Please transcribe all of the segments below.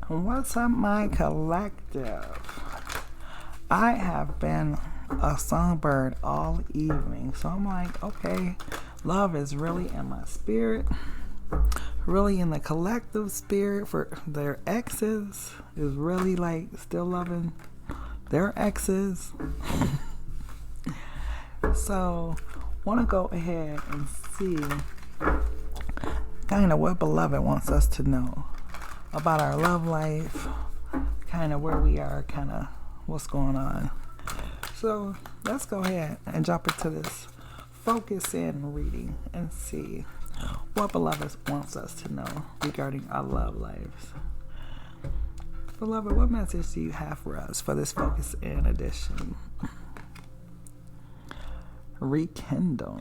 What's up, my collective? I have been a songbird all evening, so I'm like, okay, love is really in my spirit, really in the collective spirit for their exes, is really like still loving their exes. So, want to go ahead and see kind of what Beloved wants us to know about our love life, kind of where we are, kind of what's going on. So let's go ahead and jump into this focus in reading and see what Beloved wants us to know regarding our love lives. Beloved, what message do you have for us for this focus in edition? Rekindle.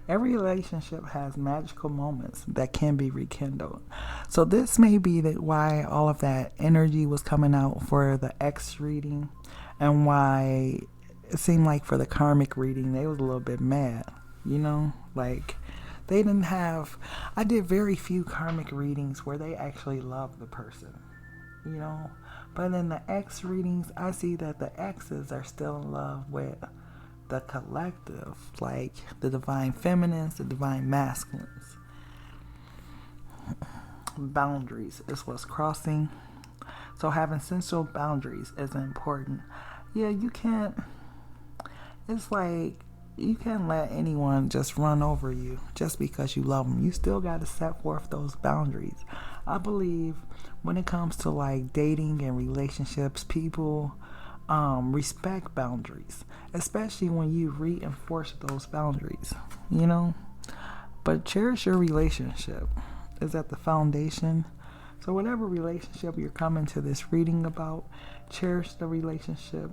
Every relationship has magical moments that can be rekindled. So this may be why all of that energy was coming out for the X reading, and why it seemed like for the karmic reading they was a little bit mad. Like they didn't have. I did very few karmic readings where they actually loved the person. But in the X readings, I see that the X's are still in love with the collective, like the divine feminines, the divine masculines. Boundaries is what's crossing. So having sensual boundaries is important. Yeah, it's like you can't let anyone just run over you just because you love them. You still got to set forth those boundaries. I believe when it comes to like dating and relationships, people respect boundaries, especially when you reinforce those boundaries, But cherish your relationship is at the foundation. So whatever relationship you're coming to this reading about, cherish the relationship.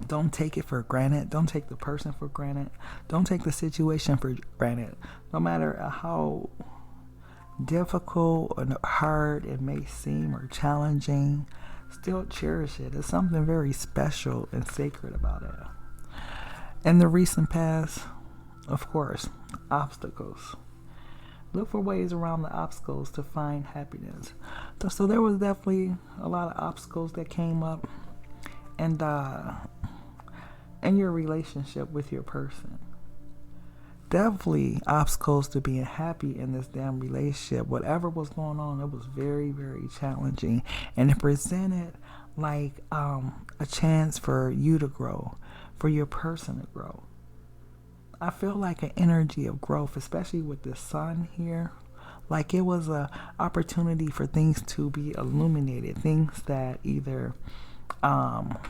Don't take it for granted. Don't take the person for granted. Don't take the situation for granted. No matter how difficult or hard it may seem or challenging, still cherish it. There's something very special and sacred about it. In the recent past, of course, obstacles. Look for ways around the obstacles to find happiness. So there was definitely a lot of obstacles that came up, and in your relationship with your person. Definitely obstacles to being happy in this damn relationship. Whatever was going on, it was very, very challenging. And it presented like a chance for you to grow, for your person to grow. I feel like an energy of growth, especially with the sun here. Like it was an opportunity for things to be illuminated. Things that either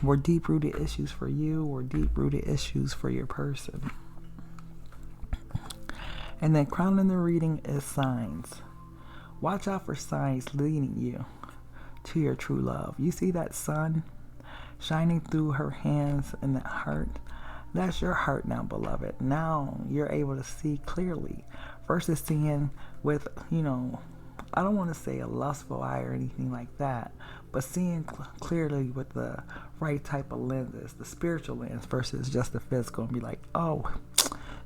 were deep-rooted issues for you or deep-rooted issues for your person. And then crowning the reading is signs. Watch out for signs leading you to your true love. You see that sun shining through her hands and that heart? That's your heart now, beloved. Now you're able to see clearly versus seeing with, I don't want to say a lustful eye or anything like that, but seeing clearly with the right type of lenses, the spiritual lens versus just the physical, and be like, oh,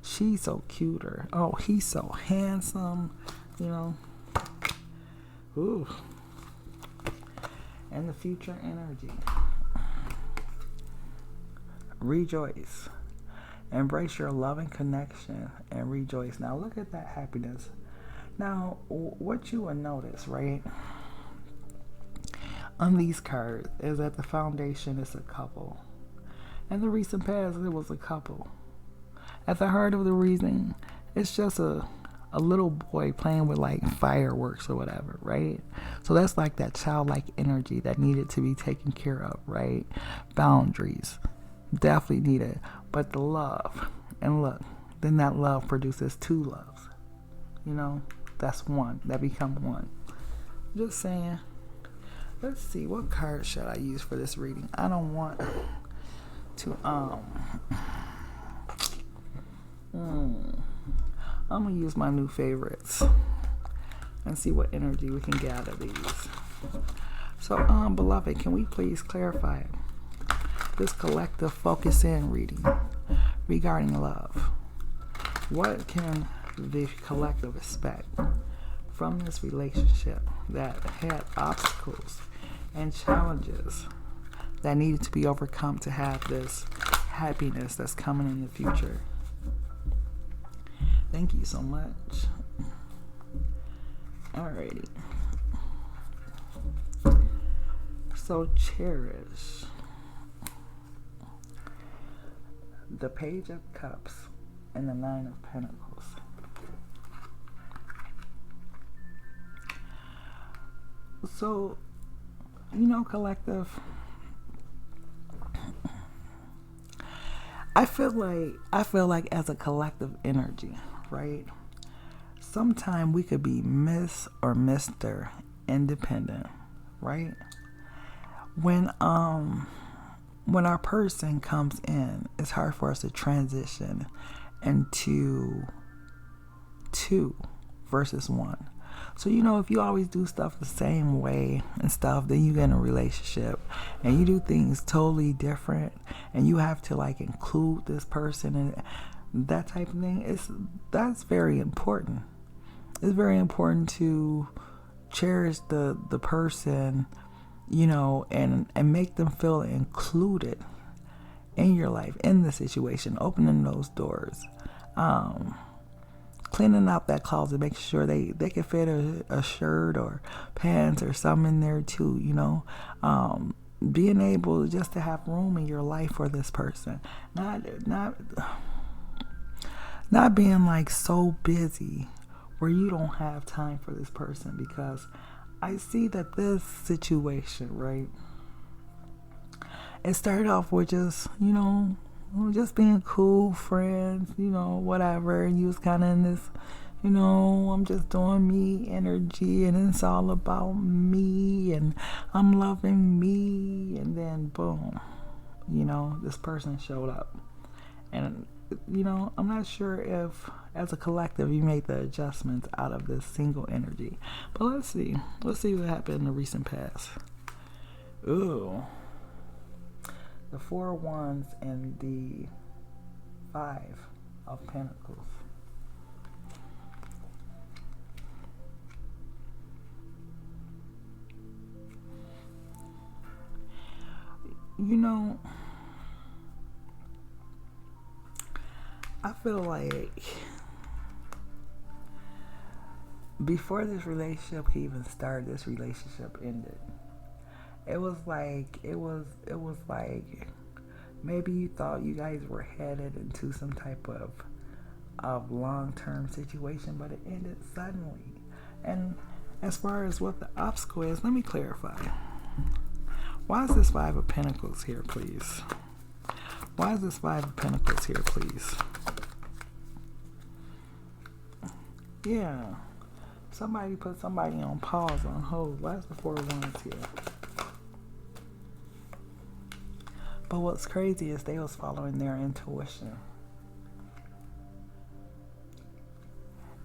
she's so cute, or oh, he's so handsome, Ooh. And the future energy. Rejoice. Embrace your loving connection and rejoice. Now look at that happiness. Now, what you will notice, right, on these cards is that the foundation is a couple. In the recent past, it was a couple. At the heart of the reason, it's just a little boy playing with like fireworks or whatever, right? So that's like that childlike energy that needed to be taken care of, right? Boundaries, definitely needed. But the love, and look, then that love produces two loves. That's one. That become one. Just saying. Let's see, what card should I use for this reading? I don't want to I'm gonna use my new favorites and see what energy we can get out of these. So, beloved, can we please clarify this collective focus in reading regarding love? What can the collective expect from this relationship that had obstacles and challenges that needed to be overcome to have this happiness that's coming in the future. Thank you so much. Alrighty. So cherish. The Page of Cups and the Nine of Pentacles. So, collective, I feel like as a collective energy, right? Sometimes we could be Miss or Mr. Independent, right? When our person comes in, it's hard for us to transition into 2 versus 1. So, if you always do stuff the same way and stuff, then you get in a relationship and you do things totally different and you have to include this person and that type of thing. That's very important. It's very important to cherish the person, and make them feel included in your life, in the situation, opening those doors. Cleaning out that closet, making sure they can fit a shirt or pants or something in there too, being able just to have room in your life for this person, not being so busy where you don't have time for this person. Because I see that this situation, right, it started off with just just being cool friends, whatever. And you was kind of in this, I'm just doing me energy, and it's all about me, and I'm loving me. And then boom, this person showed up. And, I'm not sure if as a collective you made the adjustments out of this single energy. But let's see what happened in the recent past. Ooh. The 4 of Wands and the 5 of Pentacles. I feel like before this relationship could even start, this relationship ended. It was like maybe you thought you guys were headed into some type of long-term situation, but it ended suddenly. And as far as what the obstacle is, let me clarify. Why is this 5 of Pentacles here, please? Why is this 5 of Pentacles here, please? Yeah. Somebody put somebody on pause, on hold. Why is the 4 of Wands here? But what's crazy is they was following their intuition.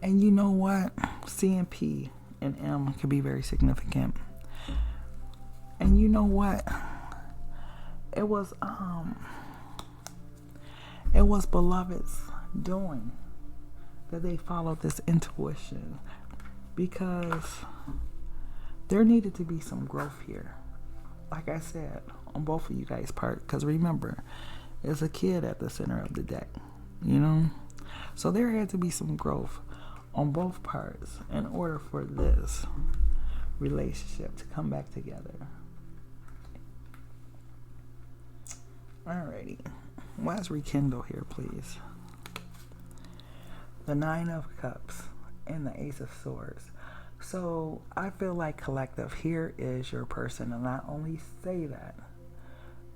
And you know what? C and P and M can be very significant. And you know what? It was beloved's doing that they followed this intuition, because there needed to be some growth here. Like I said, on both of you guys' part, because remember, there's a kid at the center of the deck, so there had to be some growth on both parts in order for this relationship to come back together. Alrighty, let's rekindle here, please. The 9 of Cups and the Ace of Swords. So I feel like collective, here is your person. And I only say that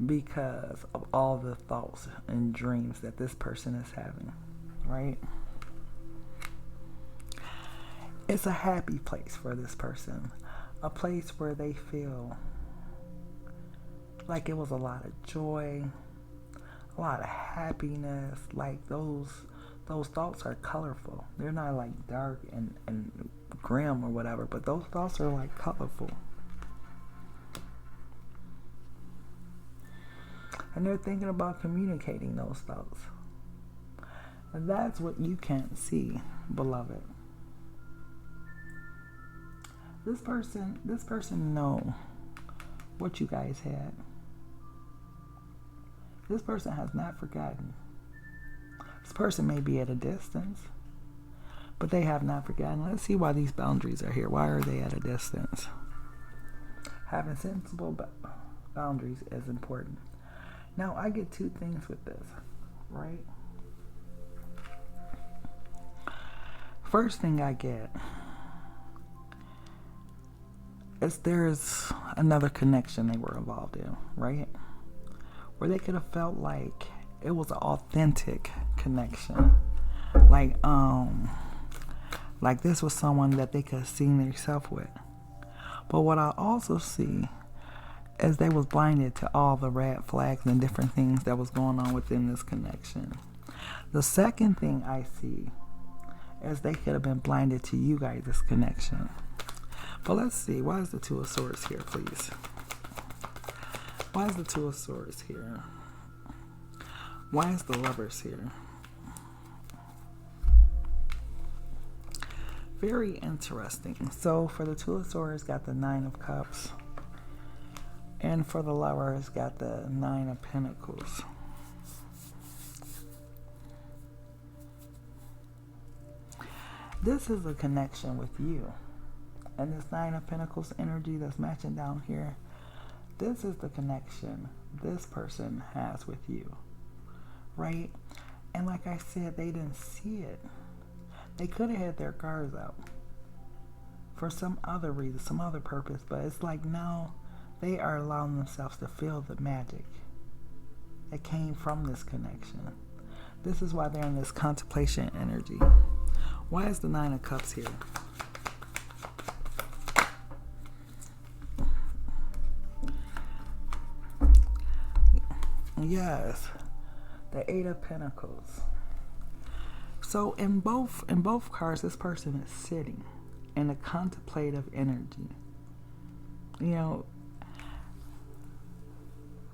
because of all the thoughts and dreams that this person is having, right? It's a happy place for this person. A place where they feel like it was a lot of joy, a lot of happiness. Like those thoughts are colorful. They're not like dark and grim or whatever, but those thoughts are like colorful. And they're thinking about communicating those thoughts. And that's what you can't see, beloved. This person know what you guys had. This person has not forgotten. This person may be at a distance, but they have not forgotten. Let's see why these boundaries are here. Why are they at a distance? Having sensible boundaries is important. Now, I get two things with this, right? First thing I get is there's another connection they were involved in, right? Where they could have felt like it was an authentic connection. Like this was someone that they could have seen themselves with. But what I also see is they was blinded to all the red flags and different things that was going on within this connection. The second thing I see is they could have been blinded to you guys' connection. But let's see, why is the Two of Swords here, please? Why is the Two of Swords here? Why is the Lovers here? Very interesting. So for the Two of Swords, got the Nine of Cups. And for the Lovers, got the Nine of Pentacles. This is a connection with you. And this Nine of Pentacles energy that's matching down here, this is the connection this person has with you. Right? And like I said, they didn't see it. They could have had their guards out for some other reason, some other purpose, but it's like now they are allowing themselves to feel the magic that came from this connection. This is why they're in this contemplation energy. Why is the Nine of Cups here? Yes, the Eight of Pentacles. So in both cards, this person is sitting in a contemplative energy. You know,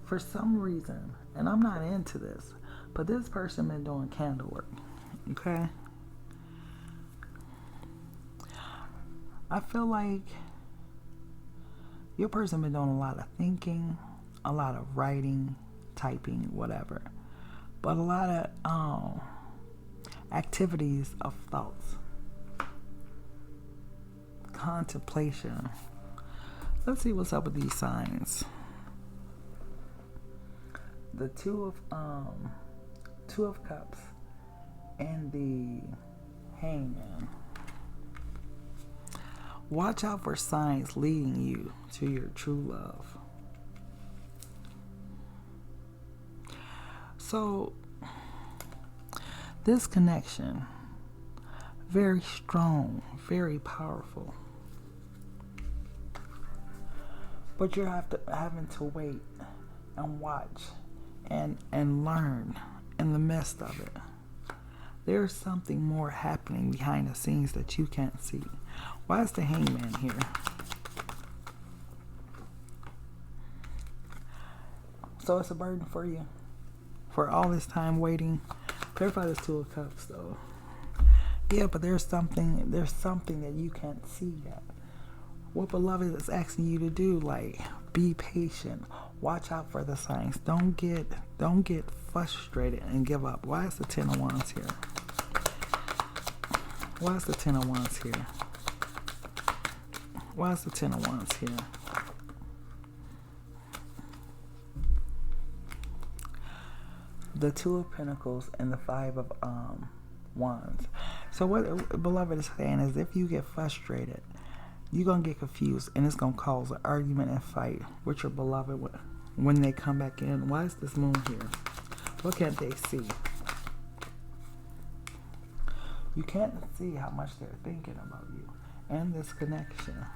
for some reason, and I'm not into this, but this person been doing candle work. Okay? I feel like your person been doing a lot of thinking, a lot of writing, typing, whatever. But a lot of activities of thoughts, contemplation. Let's see what's up with these signs. The Two of Cups and the Hangman. Watch out for signs leading you to your true love. So this connection, very strong, very powerful. But you're having to wait and watch and learn in the midst of it. There's something more happening behind the scenes that you can't see. Why is the Hangman here? So it's a burden for you. For all this time waiting. Clarify this Two of Cups though. Yeah, but there's something that you can't see yet. What beloved is asking you to do, like, be patient. Watch out for the signs. Don't get frustrated and give up. Why is the Ten of Wands here? Why is the Ten of Wands here? Why is the Ten of Wands here? The Two of Pentacles and the Five of Wands. So what beloved is saying is, if you get frustrated, you're going to get confused, and it's going to cause an argument and fight with your beloved when they come back in. Why is this Moon here? What can't they see? You can't see how much they're thinking about you and this connection.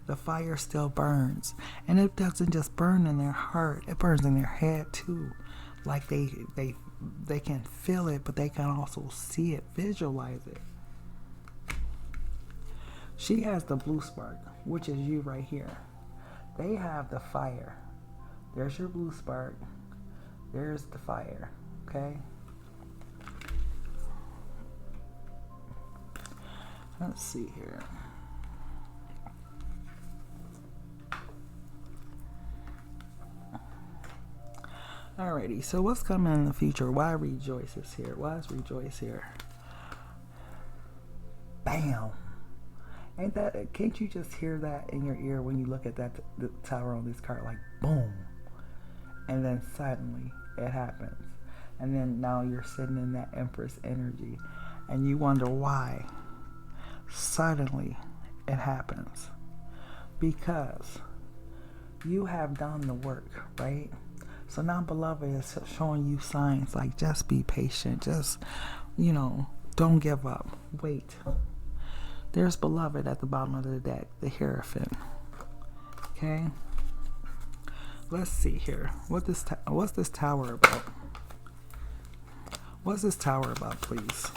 The fire still burns, and it doesn't just burn in their heart, it burns in their head too. Like they can feel it, but they can also see it, visualize it. She has the blue spark, which is you right here. They have the fire. There's your blue spark. There's the fire. Okay? Let's see here. Alrighty, so what's coming in the future? Why Rejoice is here? Why is Rejoice here? Bam! Ain't that, can't you just hear that in your ear when you look at that the tower on this card? Like, boom! And then suddenly it happens. And then now you're sitting in that Empress energy. And you wonder why. Suddenly it happens. Because you have done the work, right? So now Beloved is showing you signs like just be patient. Just, don't give up. Wait. There's Beloved at the bottom of the deck, the Hierophant. Okay? Let's see here. What's this tower about? What's this tower about, please?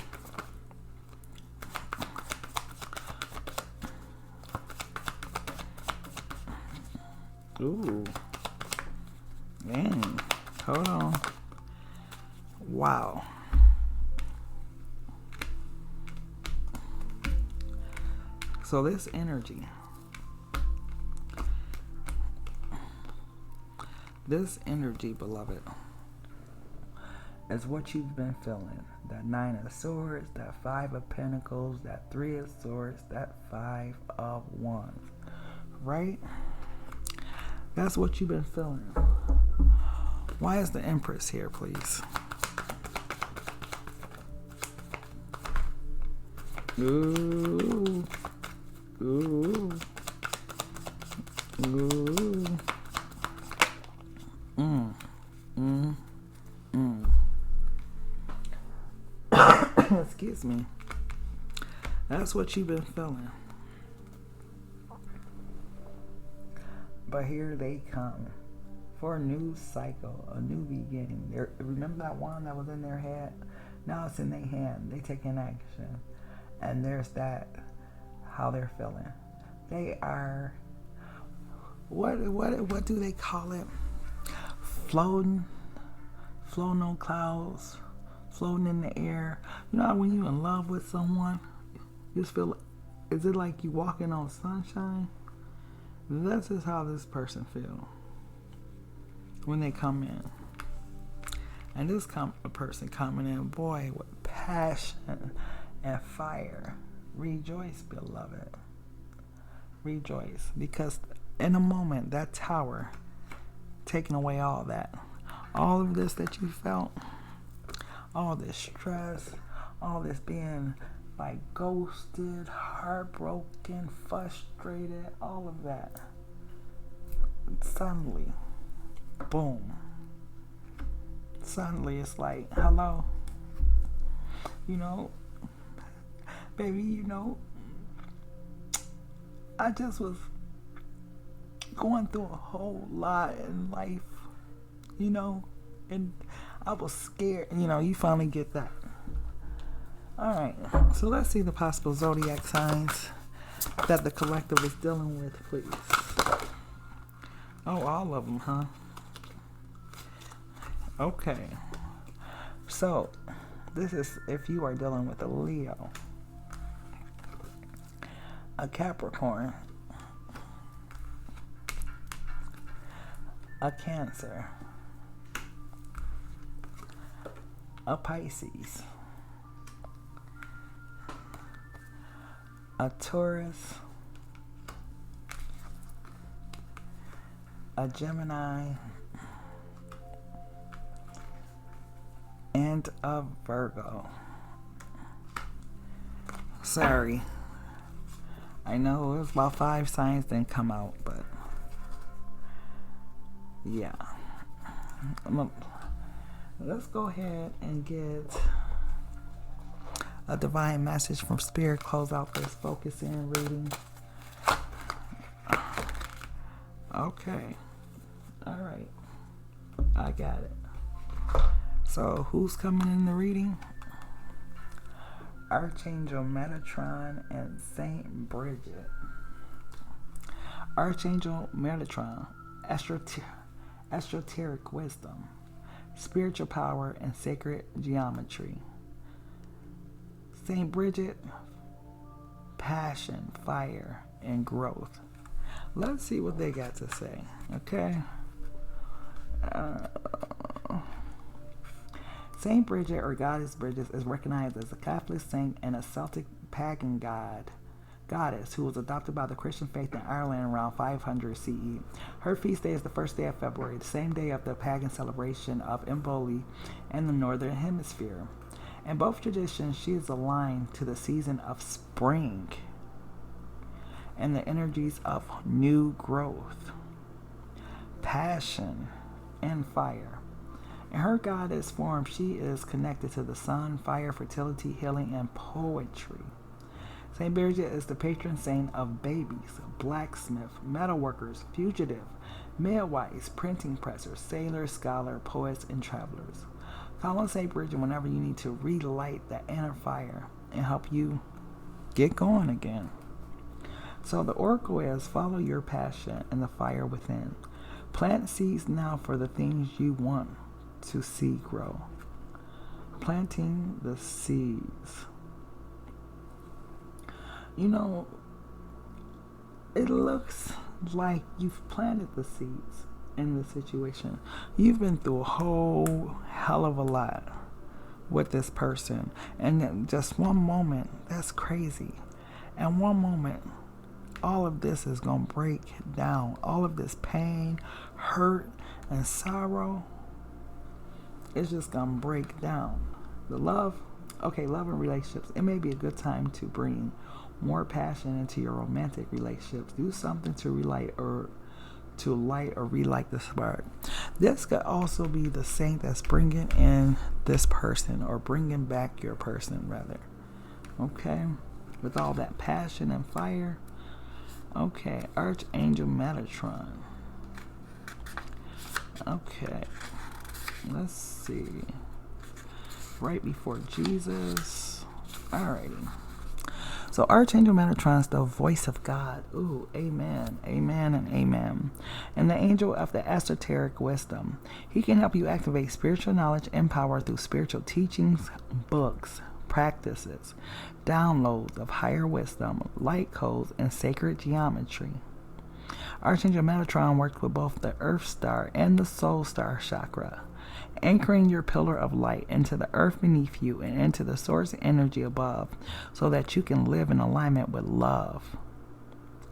Ooh. Dang. Hold on. Wow. So this energy. This energy, Beloved, is what you've been feeling. That 9 of Swords, that 5 of Pentacles, that 3 of Swords, that 5 of Wands. Right? That's what you've been feeling. Why is the Empress here, please? Ooh. Ooh. Ooh. Excuse me. That's what you've been feeling. But here they come for a new cycle, a new beginning. Remember that wand that was in their head? Now it's in their hand. They taking action. And there's that, how they're feeling. They are, what do they call it? Floating on clouds, floating in the air. You know how when you're in love with someone, you just feel, is it like you walking on sunshine? This is how this person feels when they come in. And this person coming in, boy, with passion and fire. Rejoice, Beloved. Rejoice. Because in a moment, that tower, taking away all that. All of this that you felt, all this stress, all this being like ghosted, heartbroken, frustrated, all of that. Suddenly, boom. Suddenly it's like, hello. Baby, I just was going through a whole lot in life, and I was scared. You finally get that. Alright, so let's see the possible zodiac signs that the collective is dealing with, please. Oh, all of them, huh? Okay. So, this is if you are dealing with a Leo, a Capricorn, a Cancer, a Pisces, a Taurus, a Gemini, and a Virgo. Sorry. I know it was about 5 signs didn't come out, but yeah. Let's go ahead and get a divine message from Spirit. Close out this focus in reading. Okay. Alright. I got it. So, who's coming in the reading? Archangel Metatron and Saint Bridget. Archangel Metatron, esoteric wisdom, spiritual power, and sacred geometry. Saint Bridget, passion, fire, and growth. Let's see what they got to say, okay? Saint Bridget, or Goddess Bridget, is recognized as a Catholic saint and a Celtic pagan goddess who was adopted by the Christian faith in Ireland around 500 CE. Her feast day is the first day of February, the same day of the pagan celebration of Imbolc in the Northern Hemisphere. In both traditions, she is aligned to the season of spring and the energies of new growth, passion, and fire. In her goddess form, she is connected to the sun, fire, fertility, healing, and poetry. Saint Bridget is the patron saint of babies, blacksmiths, metalworkers, fugitive, midwives, printing pressers, sailors, scholars, poets, and travelers. Call on Saint Bridget whenever you need to relight the inner fire and help you get going again. So the oracle is, follow your passion and the fire within. Plant seeds now for the things you want to see grow. Planting the seeds. You know, it looks like you've planted the seeds in the situation. You've been through a whole hell of a lot with this person, and in just one moment, that's crazy. And one moment, all of this is going to break down. All of this pain, hurt, and sorrow is just going to break down. The love and relationships. It may be a good time to bring more passion into your romantic relationships. Do something to relight or relight the spark. This could also be the saint that's bringing in this person, or bringing back your person, rather. Okay? With all that passion and fire. Okay, Archangel Metatron. Okay, let's see. Right before Jesus. Alrighty. So Archangel Metatron is the voice of God. Ooh, amen, amen, and amen. And the angel of the esoteric wisdom. He can help you activate spiritual knowledge and power through spiritual teachings, books, practices, downloads of higher wisdom, light codes, and sacred geometry. Archangel Metatron works with both the Earth Star and the Soul Star chakra, anchoring your pillar of light into the earth beneath you and into the source energy above, so that you can live in alignment with love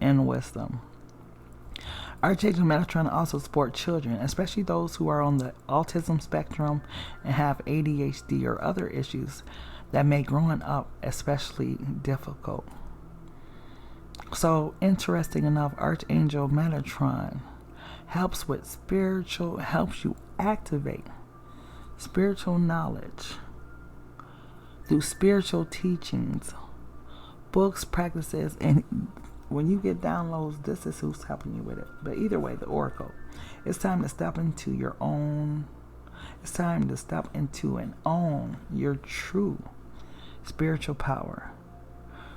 and wisdom. Archangel Metatron also supports children, especially those who are on the autism spectrum and have ADHD or other issues that make growing up especially difficult. So, interesting enough, Archangel Metatron helps you activate spiritual knowledge through spiritual teachings, books, practices, and when you get downloads, this is who's helping you with it. But either way, the oracle. It's time to step into your own. It's time to step into and own your true spiritual power.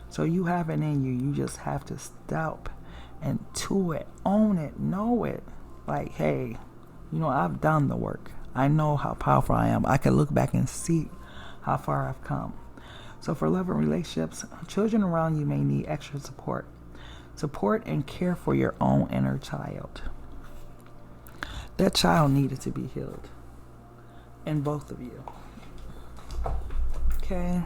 So you have it in you. You just have to step into it, own it, know it. Like, hey, I've done the work. I know how powerful I am. I can look back and see how far I've come. So for love and relationships, children around you may need extra support. Support and care for your own inner child. That child needed to be healed. And both of you. Okay.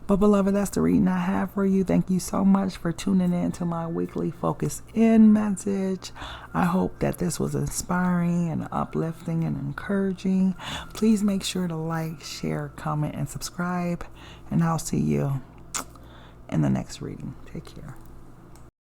But beloved, that's the reading I have for you. Thank you so much for tuning in to my weekly Focus In message. I hope that this was inspiring and uplifting and encouraging. Please make sure to like, share, comment, and subscribe. And I'll see you in the next reading. Take care.